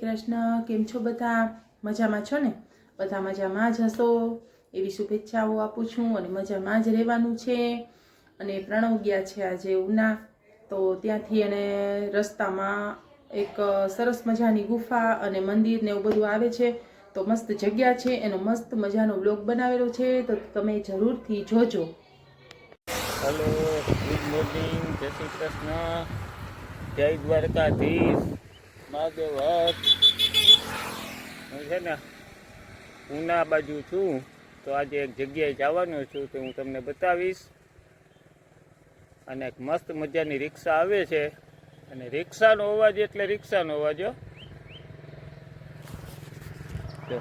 કૃષ્ણ. કેમ છો બધા? મજામાં છો ને? બધા મજામાં જ હશો એવી શુભેચ્છાઓ આપું છું. અને મજામાં જ રહેવાનું છે. અને પ્રણવ ગયા છે આજે ઉના, તો ત્યાંથી એને રસ્તામાં એક સરસ મજાની ગુફા અને મંદિર ને એવું બધું આવે છે. તો મસ્ત જગ્યા છે, એનો મસ્ત મજાનો વ્લોગ બનાવેલો છે, તો તમે જરૂરથી જોજો. હેલો, ગુડ મોર્નિંગ, જય શ્રી કૃષ્ણ, જય દ્વારકાધીશ, મહાદેવ હર. હું છે ને ઉના બાજુ છું, તો આજે એક જગ્યાએ જવાનું છું, તો હું તમને બતાવીશ. અને એક મસ્ત મજાની રિક્ષા આવે છે, અને રિક્ષાનો અવાજ એટલે રિક્ષાનો અવાજ હો. તો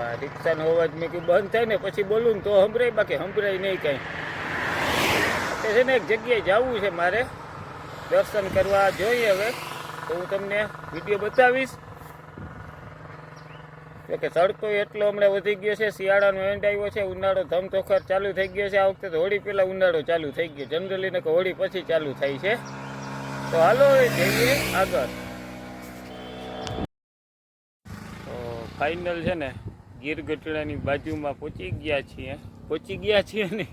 આ રિક્ષાનો અવાજ મેં કીધું બંધ થાય ને પછી બોલું ને તો સંભળાય, બાકી સંભળાય નહીં કાંઈ. તે છે ને એક જગ્યાએ જવું છે મારે દર્શન કરવા. જોઈએ હવે તો હું તમને વિડીયો બતાવીશ. તો કે તડકો એટલો હમણાં વધી ગયો છે, શિયાળાનો એન્ડ આવ્યો છે, ઉનાળો ધમધોખાર ચાલુ થઈ ગયો છે. આ વખતે તો હોળી પહેલાં ઉનાળો ચાલુ થઈ ગયો, જનરલી ને કે હોળી પછી ચાલુ થાય છે. તો હાલો જઈએ આગળ. તો ફાઇનલ છે ને ગીરગઢડાની બાજુમાં પહોંચી ગયા છીએ ને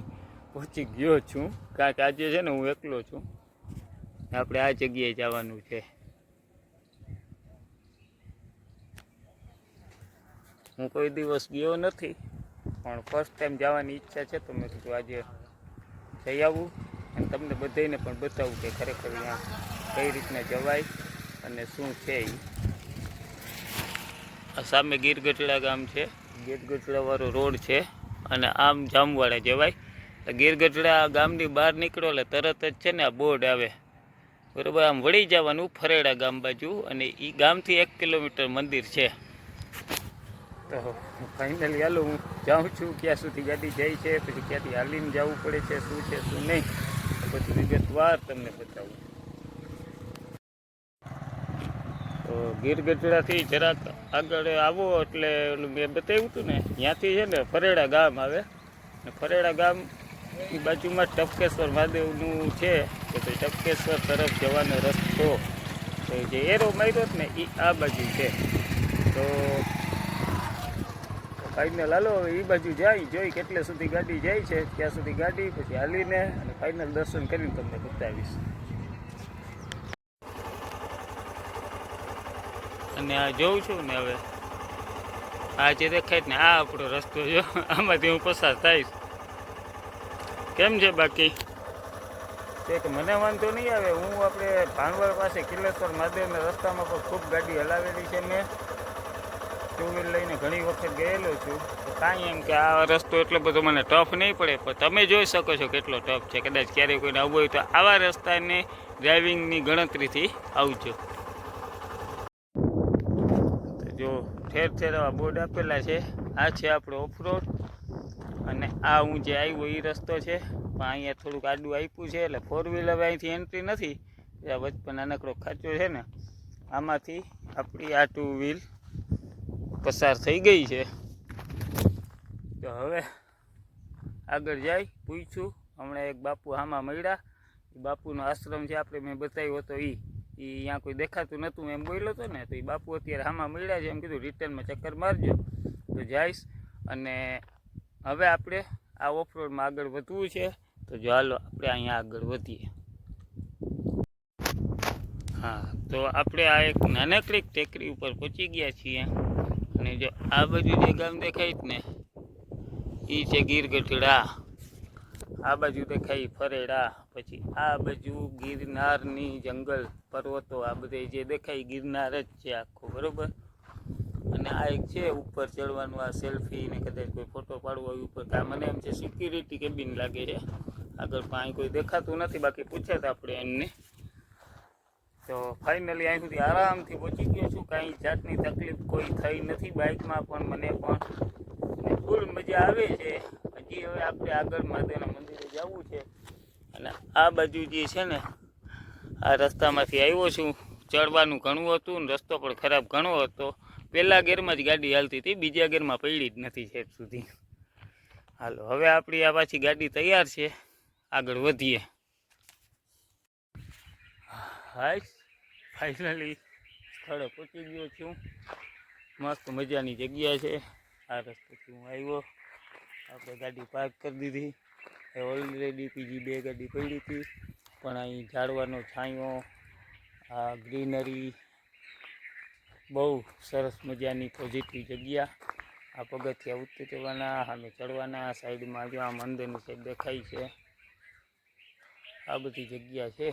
પહોંચી ગયો છું, કારણ કે આજે છે ને હું એકલો છું. આપણે આ જગ્યાએ જવાનું છે. હું કોઈ દિવસ ગયો નથી, પણ ફર્સ્ટ ટાઈમ જવાની ઈચ્છા છે, તો મેં કીધું આજે જઈ આવું અને તમને બધાને પણ બતાવું કે ખરેખર અહીંયા કઈ રીતના જવાય અને શું છે. આ સામે ગીરગઢડા ગામ છે, ગીરગઢડાવાળો રોડ છે, અને આમ જામવાડા જવાય. ગીરગઢડા ગામની બહાર નીકળો એટલે તરત જ છે ને આ બોર્ડ આવે, બરાબર. આમ વળી જવાનું ફરેડા ગામ બાજુ, અને એ ગામથી 1 કિલોમીટર મંદિર છે. તો ફાઇનલી હાલો હું જાઉં છું, ક્યાં સુધી ગાડી જાય છે, પછી ક્યાંથી હાલીને જવું પડે છે, શું છે શું નહીં, બધું વિગતવાર તમને બતાવું. તો ગીરગઢડાથી જરાક આગળ આવો એટલે ઓલું મેં બતાવ્યું હતું ને, ત્યાંથી છે ને ફરેડા ગામ આવે, ને ફરેડા ગામની બાજુમાં ટપકેશ્વર મહાદેવનું છે, કે ભાઈ ટપકેશ્વર તરફ જવાનો રસ્તો તો જે એરો માર્યો ને એ આ બાજુ છે. તો ફાઇનલ હાલો એ બાજુ જાય, જોઈ કેટલે સુધી ગાડી જાય છે, ત્યાં સુધી ગાડી, પછી હાલીને અને ફાઇનલ દર્શન કરીને તમને બતાવીશ. અને આ જોઉં છું ને હવે આ જે દેખાય ને આ આપણો રસ્તો જો, આમાંથી હું પસાર થઈશ. કેમ છે બાકી? કે મને વાંધો નહીં આવે. હું આપણે ભાણવડ પાસે કિલ્લેશ્વર મહાદેવના રસ્તામાં પણ ખૂબ ગાડી હલાવેલી છે. મેં ટુ વ્હીલ લઈને ઘણી વખત ગયેલો છું, તો કાંઈ એમ કે આ રસ્તો એટલો બધો મને ટફ નહીં પડે, પણ તમે જોઈ શકો છો કેટલો ટફ છે. કદાચ ક્યારેય કોઈને આવવું હોય તો આવા રસ્તાને ડ્રાઇવિંગની ગણતરીથી આવજો. જો ઠેર ઠેર આવા બોર્ડ આપેલા છે. આ છે આપણો ઓફરોડ, અને આ હું જે આવ્યો એ રસ્તો છે, પણ અહીંયા થોડુંક આડું આપ્યું છે, એટલે 4 વ્હીલ હવે અહીંથી એન્ટ્રી નથી. આ વચમાં નાનકડો ખાંચો છે ને, આમાંથી આપણી આ 2 વ્હીલ પસાર થઈ ગઈ છે. તો હવે આગળ જાય પૂછ્યું, હમણાં એક બાપુ આમાં મળ્યા, બાપુનો આશ્રમ છે આપણે મેં બતાવ્યો હતો, અહીંયા કોઈ દેખાતું નહોતું એમ બોલ્યો હતો ને, તો એ બાપુ અત્યારે આમાં મળ્યા છે. એમ કીધું રિટર્નમાં ચક્કર મારજો, તો જઈશ. અને હવે આપણે આ ઓફરોડમાં આગળ વધવું છે, તો જો હાલો આપણે અહીંયા આગળ વધીએ. હા, તો આપણે આ એક નાનકડી ટેકરી ઉપર પહોંચી ગયા છીએ, અને જો આ બાજુ જે ગામ દેખાય જ ને એ છે ગીરગઢડા, આ બાજુ દેખાય ફરેડા, પછી આ બાજુ ગિરનારની જંગલ પર્વતો, આ બધે જે દેખાય ગિરનાર જ છે આખું, બરાબર. અને આ એક છે ઉપર ચડવાનું, આ સેલ્ફી ને કદાચ કોઈ ફોટો પાડવો હોય ઉપર, આ મને એમ છે સિક્યુરિટી કેબિન લાગે છે. આગળ પણ અહીં કોઈ દેખાતું નથી, બાકી પૂછે તો આપણે એમને. તો ફાઇનલી અહીં સુધી આરામથી પહોંચી ગયો છું, કાંઈ જાતની તકલીફ કોઈ થઈ નથી બાઇકમાં, પણ મને પણ ફૂલ મજા આવે છે. હજી હવે આપણે આગળ મહાદેવના મંદિરે જવું આવવું છે. અને આ બાજુ જે છે ને આ રસ્તામાંથી આવ્યો છું. ચડવાનું ઘણું હતું ને રસ્તો પણ ખરાબ ઘણો હતો. પહેલા ગેરમાં જ ગાડી હાલતી હતી, બીજા ગેરમાં પડી જ નથી છેક સુધી. હાલો હવે આપણી આ પાછી ગાડી તૈયાર છે, આગળ વધીએ. હાય ફાઇનલી સ્થળે પહોંચી ગયો છું. મસ્ત મજાની જગ્યા છે. આ રસ્તેથી હું આવ્યો, આપણે ગાડી પાર્ક કરી દીધી. ઓલરેડી બીજી 2 ગાડી પડી હતી, પણ અહીં ઝાડવાનો છાંયો, આ ગ્રીનરી, બહુ સરસ મજાની પોઝિટિવ જગ્યા. આ પગથિયા ઉતરવાના, સામે ચડવાના, સાઈડમાં જો આમ અંદરની સાઈડ દેખાય છે. આ બધી જગ્યા છે.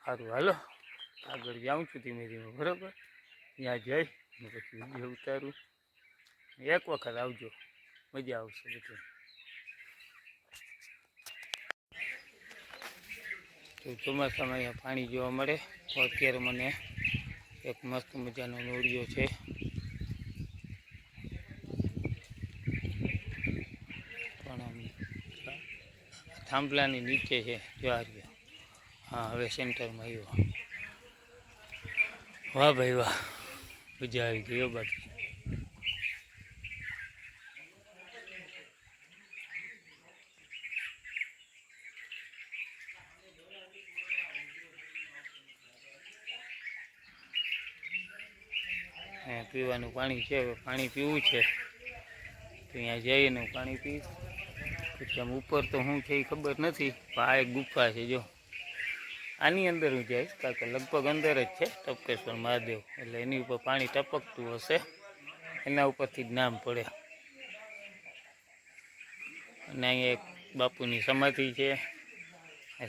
સારું હાલો આગળ જાઉં છું ધીમે ધીમે, બરાબર. ત્યાં જઈ અને પછી વિડીયો ઉતારું. એક વખત આવજો, મજા આવશે બધું. તો ચોમાસામાં અહીંયા પાણી જોવા મળે. તો અત્યારે મને એક મસ્ત મજાનો નોળિયો છે. પણ આમ થાંભલાની નીચે છે, જો હા હવે સેન્ટરમાં આવ્યો. વાહ ભાઈ વાહ, મજા આવી ગયો. બાકી પીવાનું પાણી છે, હવે પાણી પીવું છે તો અહીંયા જઈને હું પાણી પીશ. પછી આમ ઉપર તો શું છે એ ખબર નથી, પણ આ એક ગુફા છે. જો આની અંદર હું જઈશ, કારણ કે લગભગ અંદર જ છે ટપકેશ્વર મહાદેવ, એટલે એની ઉપર પાણી ટપકતું હશે, એના ઉપરથી જ નામ પડે. અને અહીંયા એક બાપુની સમાધિ છે,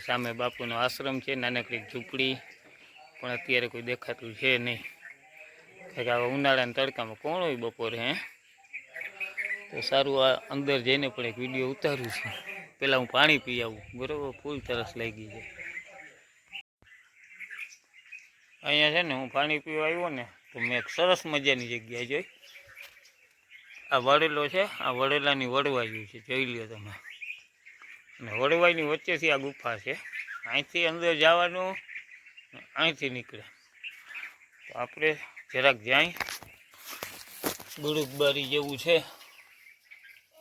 સામે બાપુનો આશ્રમ છે, નાનકડી ઝૂંપડી, પણ અત્યારે કોઈ દેખાતું છે નહીં. કે આવા ઉનાળાના તડકામાં કોણ હોય બપોરે હે. તો સારું, આ અંદર જઈને પણ એક વિડીયો ઉતારું છું. પહેલાં હું પાણી પી આવું, બરાબર. ફૂલ તરસ લાગી છે. અહીંયા છે ને હું પાણી પીવા આવ્યો ને તો મેં એક સરસ મજાની જગ્યા જોઈ. આ વડેલો છે, આ વડેલાની વડવાઈ છે, જોઈ લ્યો તમે. અને વડવાઈની વચ્ચેથી આ ગુફા છે. અહીંથી અંદર જવાનું, અહીંથી નીકળે. તો આપણે જરાક જાય, ગુરુકબારી જેવું છે.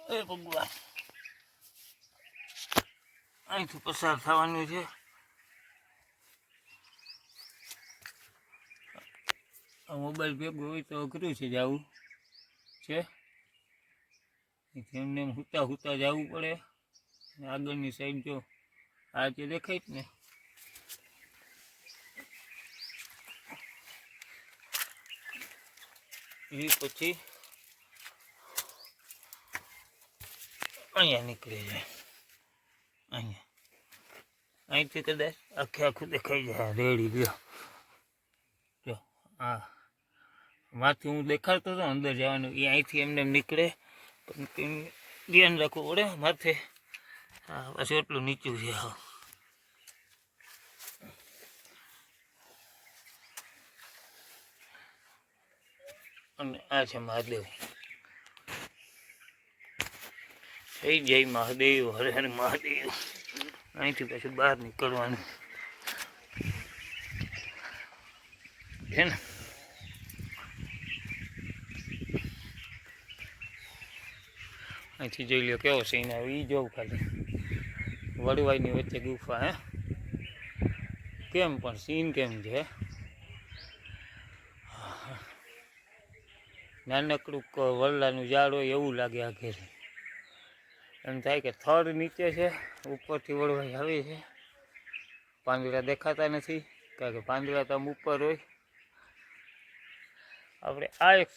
એ ભગવાન, અહીંથી પસાર થવાનું છે. આ મોબાઈલ ભેગો હોય તો અઘરું છે જવું છે. એમને એમ હુતા હુતા જવું પડે. આગળની સાઈડ જો આ જે દેખાય જ ને, એ પછી અહીંયા નીકળી જાય. અહીંયા અહીંથી કદાચ આખે આખું દેખાઈ જાય. રેડી ગયો જો, હા માથું હું દેખાડતો હતો અંદર જવાનું, એ અહીંથી એમને એમ નીકળે, પણ ધ્યાન રાખવું પડે માથે. હા પાછું એટલું નીચું છે. હા અને આ છે મહાદેવ. જય મહાદેવ, હરે હરે મહાદેવ. અહીંથી પાછું બહાર નીકળવાનું છે ને. અહીંથી જોઈ લો કેવો સીન આવે, એ જોવું ખાલી. વડવાઈની વચ્ચે ગુફા હે, કેમ પણ સીન કેમ છે. નાનકડું વડલાનું ઝાડ હોય એવું લાગે. આખે એમ થાય કે થડ નીચે છે, ઉપરથી વડવાઈ આવે છે. પાંદડા દેખાતા નથી, કારણ કે પાંદડા તો આમ ઉપર હોય. આપણે આ એક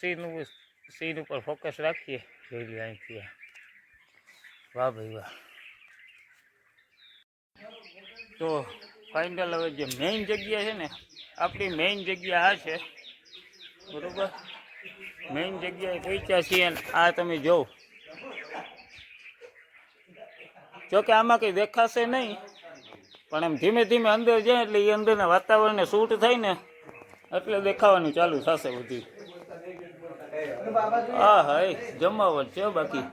સીન ઉપર ફોકસ રાખીએ. જોઈ લે અહીંથી. વાહ ભાઈ વાહ. તો ફાઇનલ હવે જે મેઇન જગ્યા છે ને, આપણી મેઇન જગ્યા આ છે, બરોબર. મેઇન જગ્યાએ પહોંચ્યા છીએ. અને આ તમે જોવો, જોકે આમાં કંઈ દેખાશે નહીં, પણ એમ ધીમે ધીમે અંદર જાય એટલે એ અંદરના વાતાવરણને શૂટ થાય ને એટલે દેખાવાનું ચાલુ થશે બધું. હા હા, એ જમાવટ છે બાકી.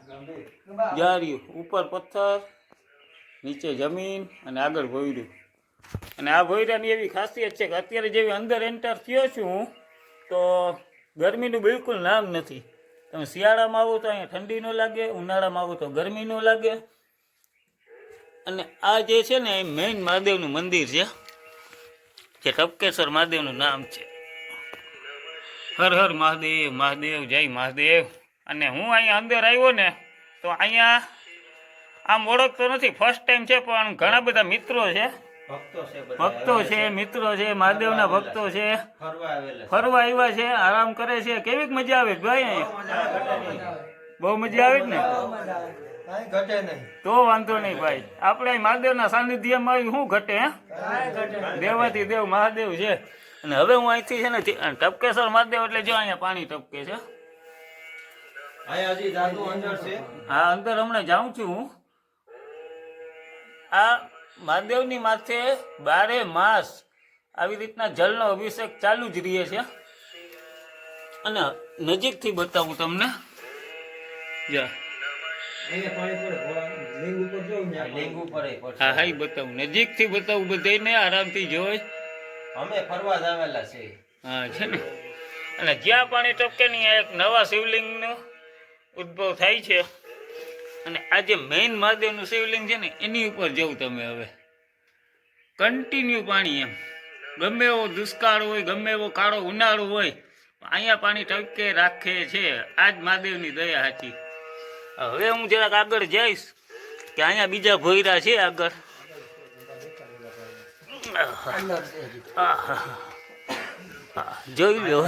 જાર્યું ઉપર પથ્થર, નીચે જમીન અને આગળ ભોયરું. અને આ ભોયરાની એવી ખાસિયત છે કે અત્યારે જેવી અંદર એન્ટર થયો છું હું તો ગરમીનું બિલકુલ નામ નથી. તમે શિયાળામાં આવો તો અહીંયા ઠંડી ન લાગે, ઉનાળામાં આવો તો ગરમી ન લાગે. અને આ જે છે ને એ મેઇન મહાદેવનું મંદિર છે, જે ટપકેશ્વર મહાદેવનું નામ છે. હર હર મહાદેવ, મહાદેવ જય મહાદેવ. અને હું અહીંયા અંદર આવ્યો ને તો અહીંયા આમ ઓળખતો નથી, ફર્સ્ટ ટાઈમ છે, પણ ઘણા બધા મિત્રો છે, ભક્તો છે, મિત્રો છે, મહાદેવના ભક્તો છે, ફરવા આવ્યા છે, આરામ કરે છે. કેવીક મજા આવે ભાઈ? અહીંયા બહુ મજા આવે ને? તો વાંધો નહીં ભાઈ, આપણે મહાદેવના સાનિધ્યમાં શું ઘટે? હે, દેવાથી દેવ મહાદેવ છે. અને હવે હું અહીંથી છે ને ટપકેશ્વર મહાદેવ એટલે જો અહીંયા પાણી ટપકે છે. હા, અંદર હમણાં જાઉં છું હું. આ મહાદેવની માથે 12 માસ આવી રીતના જળનો અભિષેક ચાલુ જ રહે છે. અને નજીકથી બતાવું તમને. જા હા હા, બતાવું, નજીકથી બતાવું બધાને, આરામથી જોઈ. અમે ફરવા જ આવેલા છે. હા છે ને. અને જ્યાં પાણી ટપકે ને એક નવા શિવલિંગનો ઉદ્ભવ થાય છે. અને આ જે મેઇન મહાદેવનું શિવલિંગ છે ને એની ઉપર જવું તમે હવે. કન્ટિન્યુ પાણી, એમ ગમે એવો દુષ્કાળ હોય, ગમે એવો કાળો ઉનાળો હોય, અહીંયા પાણી ટપકે રાખે છે. આ જ મહાદેવની દયા સાચી. હવે હું જરાક આગળ જઈશ કે અહીંયા બીજા ભોયરા છે આગળ. જોઈ લો.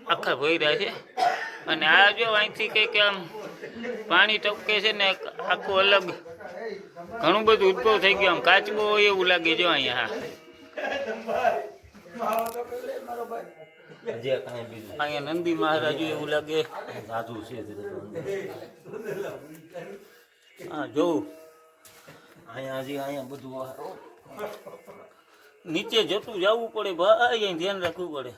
આખા ભોયરા છે. અને આ જો અહીંથી કંઈક આમ પાણી ટપકે છે ને આખું અલગ ઘણું બધું ઉદ્ભવ થઈ ગયું. આમ કાચબો હોય એવું લાગે. જો અહીંયા અહીંયા નંદી મહારાજ એવું લાગે. હા જોવું અહીંયા બધું નીચે જતું જવું પડે ભાઈ, અહીં ધ્યાન રાખવું પડે.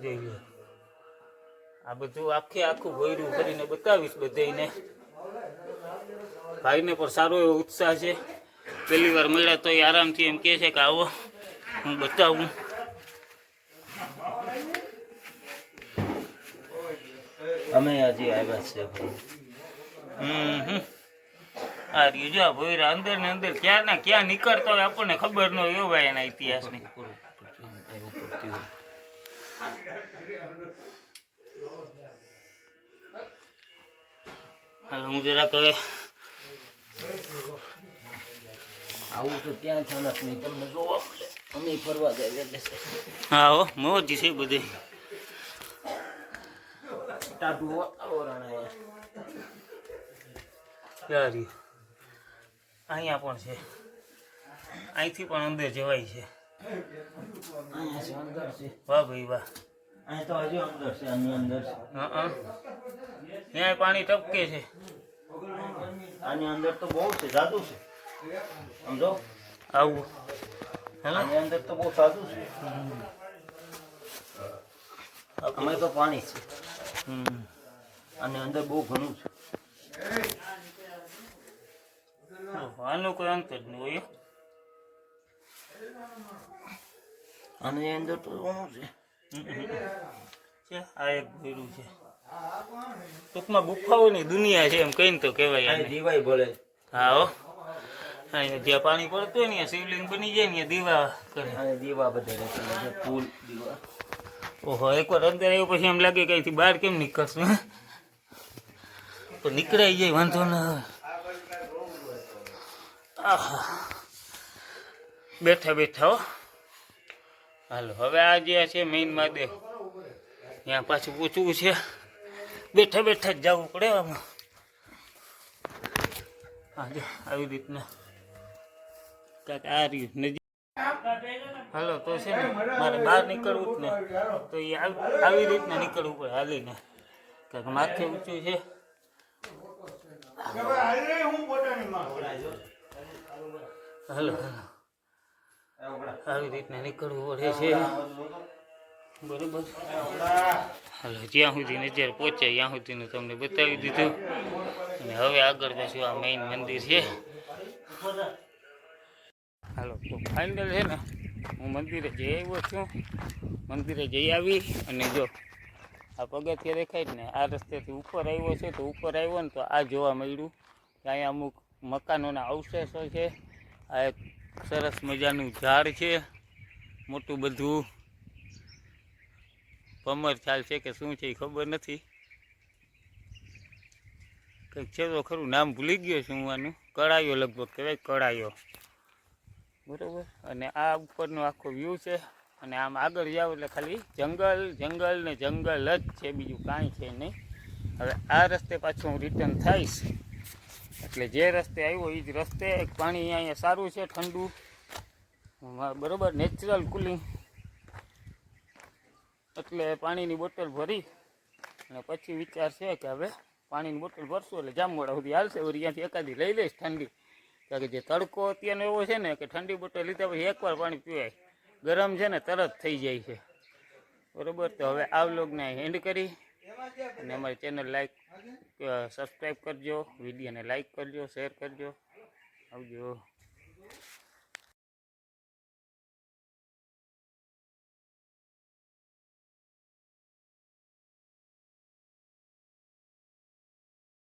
જોઈ લો, આ બધું આખું ભોયરું કરીને બતાવીશ બધાને. ભાઈને પણ સારો એવો ઉત્સાહ છે. પહેલી વાર મળ્યા તો એ આરામથી એમ કહે છે કે આવો હું બતાવું. અમે હજી આવ્યા છે. આ રહ્યું જો ભોયરા અંદર ને અંદર ક્યાં ના ક્યાં નીકળતો હોય આપણને ખબર ન હોય એવા એના ઇતિહાસની. હું જરાક હવે આવું તો ત્યાં છાનક નહીં, તમને જોવા મળે. અમે ફરવા જાય એટલે હા હો, મોજ છે બધી. ટાટું વાતાવરણ અહીંયા પણ છે. અહીંથી પણ અંદર જવાય છે. અંદર છે. વાહ ભાઈ વાહ. અહીં તો હજુ અંદર છે. આની અંદર છે. ત્યાં પાણી ટપકે છે. આની અંદર તો બહુ છે, જાદુ છે. સમજો આવું આની અંદર તો બહુ સાદું છે. અમે તો પાણી છે. આની અંદર બહુ ઘણું છે. આનું કોઈ અંત જ નહીં હોય. આની અંદર તો ઘણું છે. આ એક ભેરું છે. ટૂંકમાં ગુફાઓની દુનિયા છે એમ કહીને તો કહેવાય. દીવાય ભલે. હા હો, અહીંયા જ્યાં પાણી પડતું હોય ને શિવલિંગ બની જાય ને દીવા કરે. અને દીવા બધે રહેશે, ફૂલ દીવા. ઓહો, એકવાર અંદર આવ્યો પછી એમ લાગે કે અહીંથી બહાર કેમ નીકળશું? તો નીકળાઈ જાય, વાંધો ના આવે. બેઠા બેઠા હો. હાલો હવે આ જે છે મેઇન મહાદેવ, ત્યાં પાછું પૂછવું છે. બેઠા બેઠા જ જવું પડે આમાં. હા જો આવી રીતના કાંઈક આ રહ્યું નજીક. હાલો તો છે ને મારે બહાર નીકળવું જ ને તો એ આવી રીતના નીકળવું પડે હાલીને. કાંઈક માથે ઊંચું છે. હાલો આવી રીતના નીકળવું પડે છે બરોબર. હાલો જ્યાં સુધી નજર પહોંચે ત્યાં સુધીનું તમને બતાવી દીધું અને હવે આગળ પાછું આ મેઇન મંદિર છે. હાલો તો ફાઇનલ છે ને હું મંદિરે જઈ આવ્યો છું. મંદિરે જઈ આવી અને જો આ પગથિયા દેખાય જ ને આ રસ્તેથી ઉપર આવ્યો છે તો ઉપર આવ્યો ને તો આ જોવા મળ્યું કે અહીંયા અમુક મકાનોના અવશેષો છે. આ એક સરસ મજાનું ઝાડ છે મોટું બધું. ભમર ચાલ છે કે શું છે એ ખબર નથી. કંઈક છે તો ખરું નામ ભૂલી ગયો છું હું આનું. કળાયો લગભગ કહેવાય કળાયો બરાબર. અને આ ઉપરનો આખો વ્યૂ છે અને આમ આગળ જાઓ એટલે ખાલી જંગલ જંગલ ને જંગલ જ છે બીજું કાંઈ છે નહીં. હવે આ રસ્તે પાછું હું રિટર્ન થઈશ એટલે જે રસ્તે આવ્યો એ જ રસ્તે પાણી અહીંયા સારું છે ઠંડુ બરાબર નેચરલ કુલિંગ. એટલે પાણીની બોટલ ભરી અને પછી વિચાર છે કે હવે પાણીની બોટલ ભરશું એટલે જામવાડા સુધી હાલશે. વળી ત્યાંથી એકાદી લઈ લઈશ ઠંડી કારણ કે જે તડકો અત્યારનો એવો છે ને કે ઠંડી બોટલ લીધા પછી એકવાર પાણી પીવાય ગરમ છે ને તરત થઈ જાય છે બરાબર. તો હવે આ વ્લોગને એન્ડ કરી અને અમારી ચેનલ લાઈક સબસ્ક્રાઈબ કરજો, વિડીયોને લાઈક કરજો, શેર કરજો. આવજો.